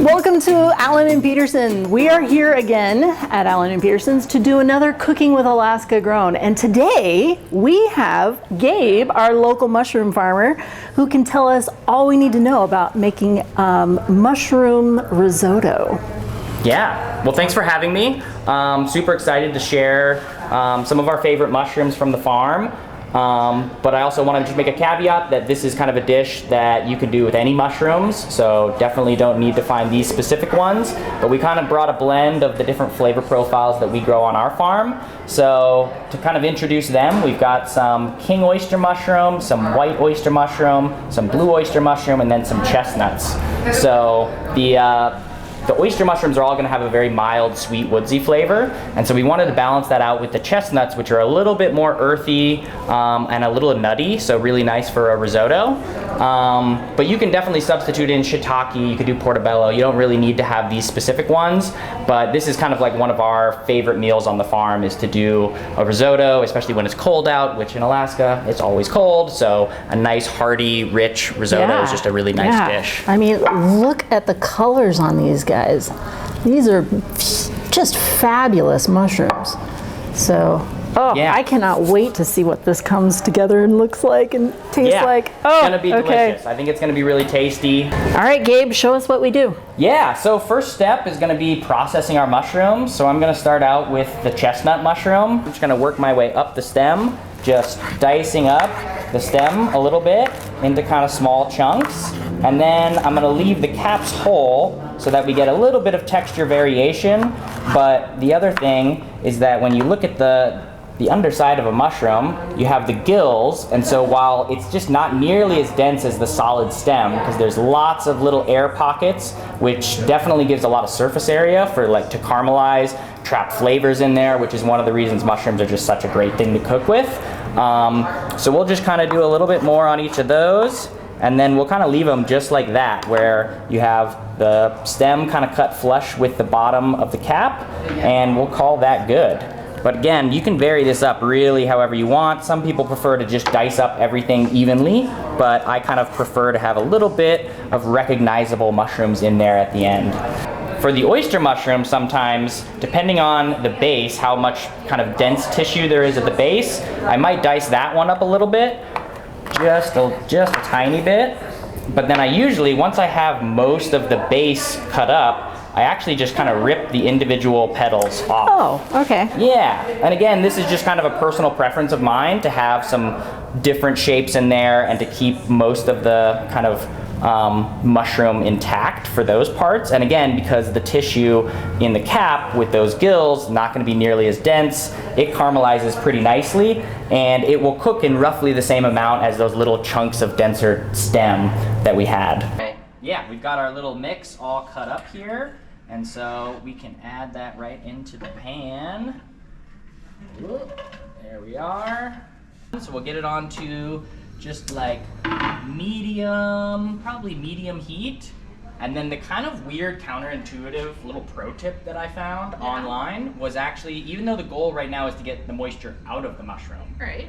Welcome to Allen and Peterson. We are here again at Allen and Peterson's to do another Cooking with Alaska Grown. And today we have Gabe, our local mushroom farmer, who can tell us all we need to know about making mushroom risotto. Yeah, well, thanks for having me. Super excited to share some of our favorite mushrooms from the farm. But I also want to just make a caveat that this is kind of a dish that you can do with any mushrooms, so definitely don't need to find these specific ones. But we kind of brought a blend of the different flavor profiles that we grow on our farm. So to kind of introduce them, we've got some king oyster mushroom, some white oyster mushroom, some blue oyster mushroom, and then some chestnuts. So the oyster mushrooms are all going to have a very mild, sweet, woodsy flavor, and so we wanted to balance that out with the chestnuts, which are a little bit more earthy and a little nutty, so really nice for a risotto. But you can definitely substitute in shiitake, you could do portobello, you don't really need to have these specific ones, but this is kind of like one of our favorite meals on the farm is to do a risotto, especially when it's cold out, which in Alaska, it's always cold, so a nice, hearty, rich risotto is just a really nice dish. I mean, look at the colors on these guys. These are just fabulous mushrooms. So, I cannot wait to see what this comes together and looks like and tastes like. Oh, it's gonna be delicious. I think it's gonna be really tasty. All right, Gabe, show us what we do. Yeah, so first step is gonna be processing our mushrooms. So I'm gonna start out with the chestnut mushroom. I'm just gonna work my way up the stem, just dicing up the stem a little bit into kind of small chunks. And then I'm gonna leave the caps whole so that we get a little bit of texture variation. But the other thing is that when you look at the underside of a mushroom, you have the gills, and so while it's just not nearly as dense as the solid stem, because there's lots of little air pockets, which definitely gives a lot of surface area for to caramelize, trap flavors in there, which is one of the reasons mushrooms are just such a great thing to cook with. So we'll just kind of do a little bit more on each of those, and then we'll kind of leave them just like that, where you have the stem kind of cut flush with the bottom of the cap, and we'll call that good. But again, you can vary this up really however you want. Some people prefer to just dice up everything evenly, but I kind of prefer to have a little bit of recognizable mushrooms in there at the end. For the oyster mushroom, sometimes, depending on the base, how much kind of dense tissue there is at the base, I might dice that one up a little bit, just a tiny bit. But then I usually, once I have most of the base cut up, I actually just kind of rip the individual petals off. Oh, okay. Yeah, and again, this is just kind of a personal preference of mine to have some different shapes in there and to keep most of the kind of mushroom intact for those parts. And again, because the tissue in the cap with those gills not going to be nearly as dense, it caramelizes pretty nicely, and it will cook in roughly the same amount as those little chunks of denser stem that we had. Okay. Yeah, we've got our little mix all cut up here, and so we can add that right into the pan. There we are. So we'll get it onto just like medium, probably medium heat. And then the kind of weird counterintuitive little pro tip that I found online was actually, even though the goal right now is to get the moisture out of the mushroom. Right.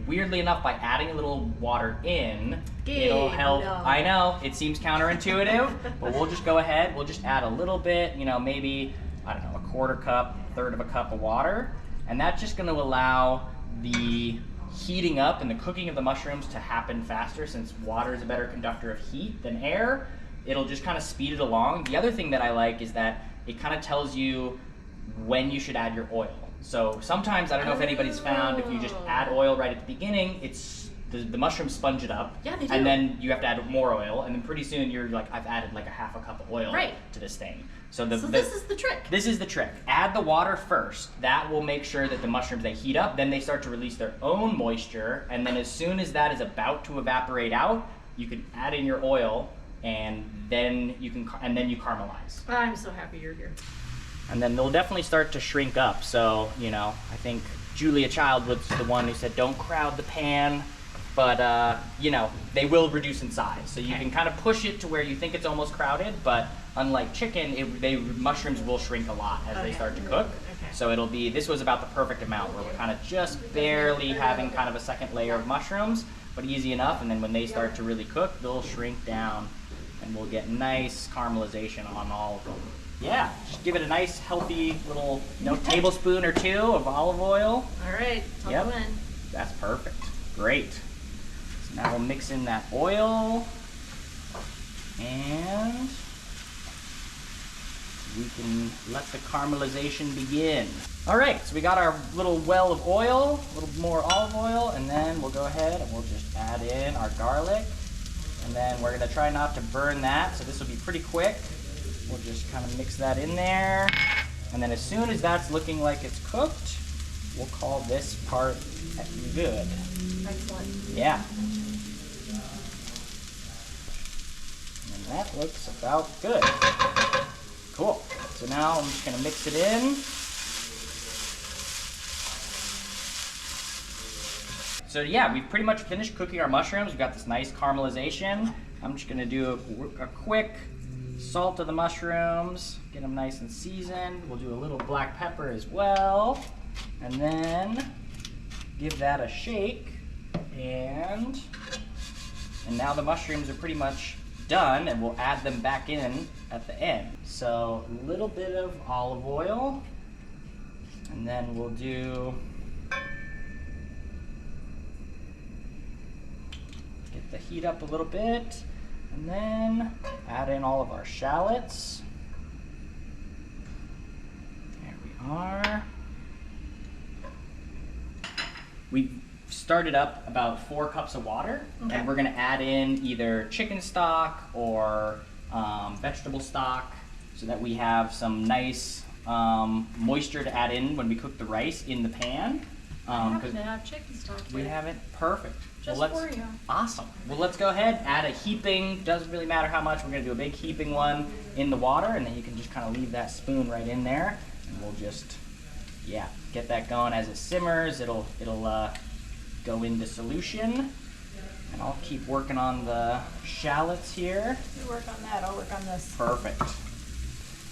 Weirdly enough, by adding a little water in, Gabe, it'll help. no. I know, it seems counterintuitive, but we'll just go ahead, we'll just add a little bit, maybe, I don't know, a quarter cup, third of a cup of water, and that's just gonna allow the heating up and the cooking of the mushrooms to happen faster, since water is a better conductor of heat than air. It'll just kind of speed it along. The other thing that I like is that it kind of tells you when you should add your oil. So sometimes, I don't know if anybody's found, if you just add oil right at the beginning, it's the mushrooms sponge it up. Yeah, they do. And then you have to add more oil, and then pretty soon you're like, I've added like a half a cup of oil to this thing. So this is the trick. This is the trick. Add the water first. That will make sure that the mushrooms, they heat up, then they start to release their own moisture, and then as soon as that is about to evaporate out, you can add in your oil, and then you caramelize. I'm so happy you're here. And then they'll definitely start to shrink up. So, I think Julia Child was the one who said, don't crowd the pan, but they will reduce in size. So you can kind of push it to where you think it's almost crowded, but unlike chicken, mushrooms will shrink a lot as they start to cook. Okay. So this was about the perfect amount, where we're kind of just barely having kind of a second layer of mushrooms, but easy enough, and then when they start to really cook, they'll shrink down and we'll get nice caramelization on all of them. Yeah, just give it a nice healthy little, tablespoon or two of olive oil. All right, I'll go in. That's perfect. Great. So now we'll mix in that oil, and we can let the caramelization begin. All right, so we got our little well of oil, a little more olive oil, and then we'll go ahead and we'll just add in our garlic. And then we're gonna try not to burn that, so this will be pretty quick. We'll just kind of mix that in there. And then as soon as that's looking like it's cooked, we'll call this part good. Excellent. Yeah. And that looks about good. Cool. So now I'm just gonna mix it in. So yeah, we've pretty much finished cooking our mushrooms. We've got this nice caramelization. I'm just gonna do a quick salt of the mushrooms, get them nice and seasoned. We'll do a little black pepper as well. And then give that a shake. And now the mushrooms are pretty much done, and we'll add them back in at the end. So a little bit of olive oil, and then we'll do, get the heat up a little bit, and then add in all of our shallots. There we are. We started up about 4 cups of water, and we're gonna add in either chicken stock or vegetable stock so that we have some nice moisture to add in when we cook the rice in the pan. I happen to have chicken stock here. We have it? Perfect. Just well, for you. Awesome. Well, let's go ahead, add a heaping, doesn't really matter how much, we're gonna do a big heaping one in the water, and then you can just kind of leave that spoon right in there, and we'll just, get that going. As it simmers, it'll go into solution. And I'll keep working on the shallots here. You work on that, I'll work on this. Perfect.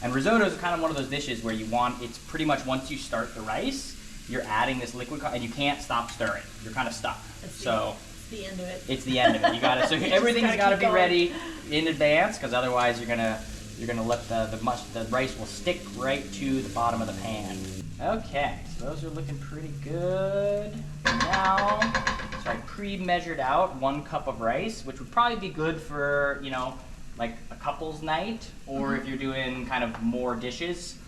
And risotto is kind of one of those dishes where it's pretty much once you start the rice, you're adding this liquid, and you can't stop stirring. You're kind of stuck. It's the end of it. It's the end of it. You gotta, so everything's gotta be ready in advance, because otherwise you're gonna let the rice will stick right to the bottom of the pan. Okay, so those are looking pretty good. Now, so I pre-measured out 1 cup of rice, which would probably be good for, like a couple's night, or if you're doing kind of more dishes,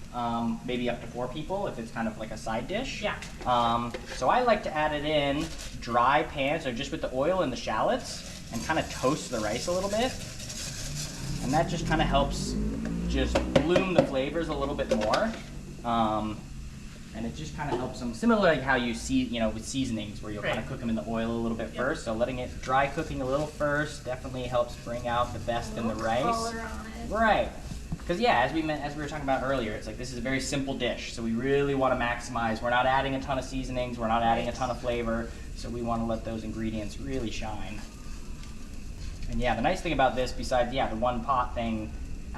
maybe up to 4 people, if it's kind of like a side dish. Yeah. So I like to add it in dry pan, so just with the oil and the shallots, and kind of toast the rice a little bit. And that just kind of helps just bloom the flavors a little bit more. And it just kind of helps them, similar like how you see, with seasonings, where you'll kind of cook them in the oil a little bit first. So letting it dry cooking a little first definitely helps bring out the best in the rice. Color on it. Right. Because as we were talking about earlier, it's like this is a very simple dish, so we really want to maximize. We're not adding a ton of seasonings, we're not adding a ton of flavor, so we want to let those ingredients really shine. And the nice thing about this, besides the one pot thing,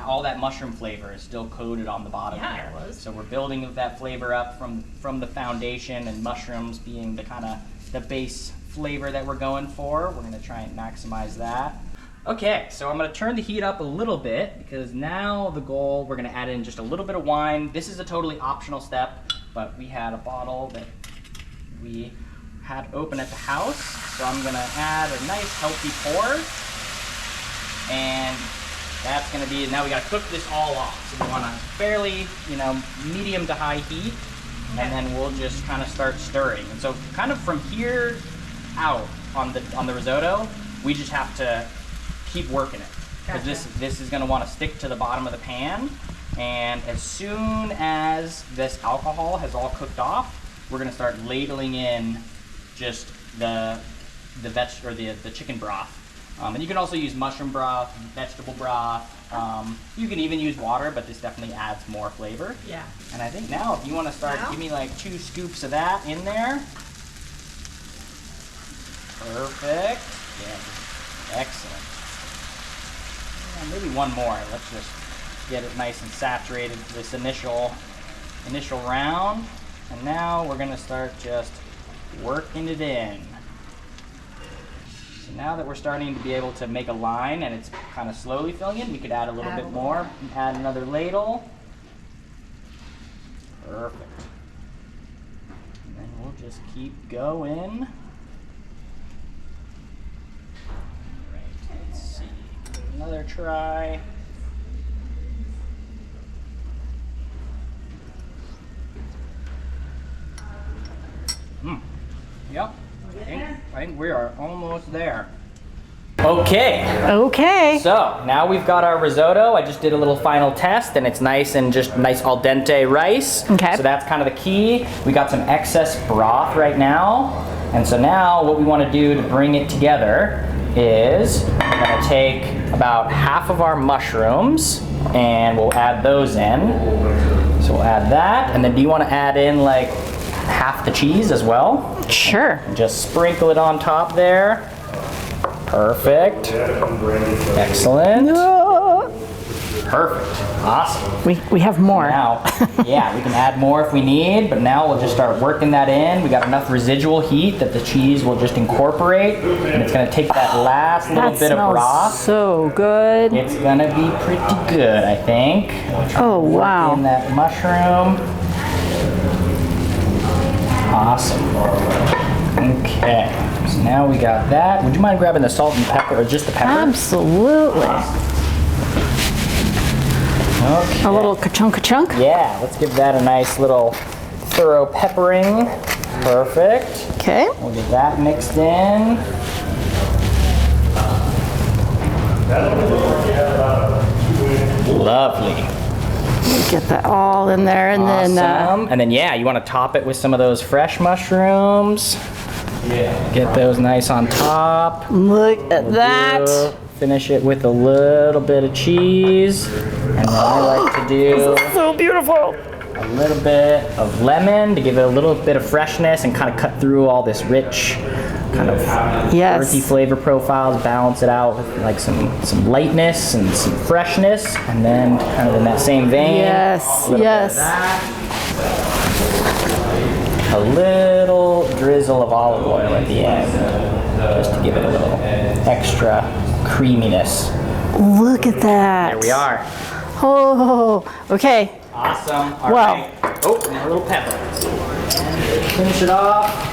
all that mushroom flavor is still coated on the bottom here. It was. So we're building that flavor up from the foundation, and mushrooms being the base flavor that we're going for. We're going to try and maximize that. Okay, so I'm going to turn the heat up a little bit, because now the goal, we're going to add in just a little bit of wine. This is a totally optional step, but we had a bottle that we had open at the house, so I'm going to add a nice healthy pour. And that's going to be, now we got to cook this all off. So we want a fairly, medium to high heat, and then we'll just kind of start stirring. And so kind of from here out on the risotto, we just have to keep working it. Because this is going to want to stick to the bottom of the pan. And as soon as this alcohol has all cooked off, we're going to start ladling in just the chicken broth. And you can also use mushroom broth, vegetable broth. You can even use water, but this definitely adds more flavor. Yeah. And I think now, if you want to start, give me like 2 scoops of that in there. Perfect. Yeah. Excellent. Yeah, maybe 1 more. Let's just get it nice and saturated for this initial round. And now we're going to start just working it in. So now that we're starting to be able to make a line and it's kind of slowly filling in, we could add a little bit more. Add another ladle. Perfect. And then we'll just keep going. Right, let's see. Another try. Yep. I think we are almost there. Okay. Okay. So now we've got our risotto. I just did a little final test and it's nice and just nice al dente rice. Okay. So that's kind of the key. We got some excess broth right now. And so now what we want to do to bring it together is we're going to take about half of our mushrooms and we'll add those in. So we'll add that. And then do you want to add in like half the cheese as well? Sure. And just sprinkle it on top there. Perfect. Excellent. Perfect. Awesome. We have more. Now, yeah, we can add more if we need, but now we'll just start working that in. We got enough residual heat that the cheese will just incorporate, and it's gonna take that last little bit of broth. So good. It's gonna be pretty good, I think. Oh, wow. In that mushroom. Awesome. Okay, so now we got that. Would you mind grabbing the salt and pepper, or just the pepper? Absolutely. Okay. A little ka-chunk. Yeah, let's give that a nice little thorough peppering. Perfect. Okay. We'll get that mixed in. Lovely. Get that all in there, and Awesome. And then yeah, you want to top it with some of those fresh mushrooms. Yeah. Get those nice on top. look at that. Finish it with a little bit of cheese. And then I like to do So beautiful. a little bit of lemon to give it a little bit of freshness and kind of cut through all this rich kind of earthy flavor profiles, balance it out with like some lightness and some freshness, and then kind of in that same vein, Yes, yes. a little drizzle of olive oil at the end, just to give it a little extra creaminess. Look at that. There we are. Oh, okay. Awesome. All Wow. right. Oh, now a little pepper. Finish it off.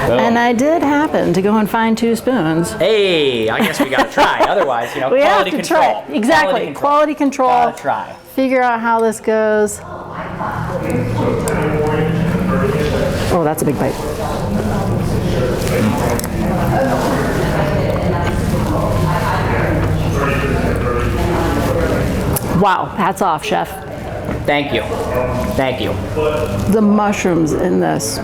Boom. And I did happen to go and find 2 spoons. Hey, I guess we gotta try. Otherwise, you know, We have quality to control. try. Exactly. Quality control. Gotta try. Figure out how this goes. Oh, that's a big bite. Wow, hats off, chef. Thank you. Thank you. The mushrooms in this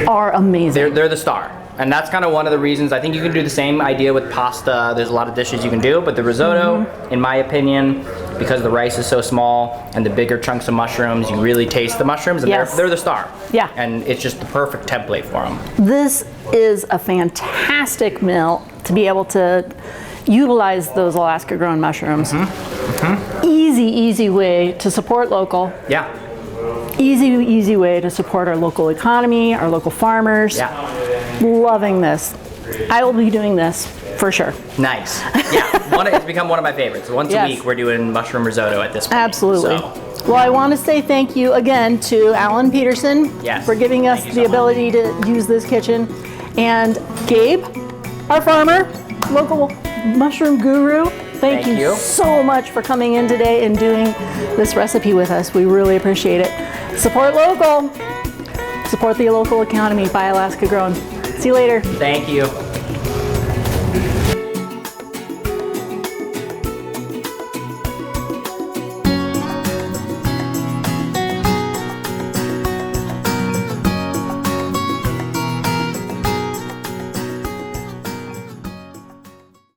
are amazing. They're the star. And that's kind of one of the reasons. I think you can do the same idea with pasta. There's a lot of dishes you can do, but the risotto, in my opinion, because the rice is so small and the bigger chunks of mushrooms, you really taste the mushrooms, and Yes. they're the star. Yeah. And it's just the perfect template for them. This is a fantastic meal to be able to utilize those Alaska grown mushrooms. Easy way to support local. Yeah. Easy way to support our local economy, our local farmers. Yeah. Loving this. I will be doing this for sure. Nice. Yeah. It's become one of my favorites. Once Yes. a week, we're doing mushroom risotto at this point. Absolutely. So. Well, I want to say thank you again to Alan Peterson Yes. for giving us Thank you the so much. ability to use this kitchen. And Gabe, our farmer, local mushroom guru, thank you so much for coming in today and doing this recipe with us. We really appreciate it. Support local. Support the local economy. Buy Alaska grown. See you later. Thank you.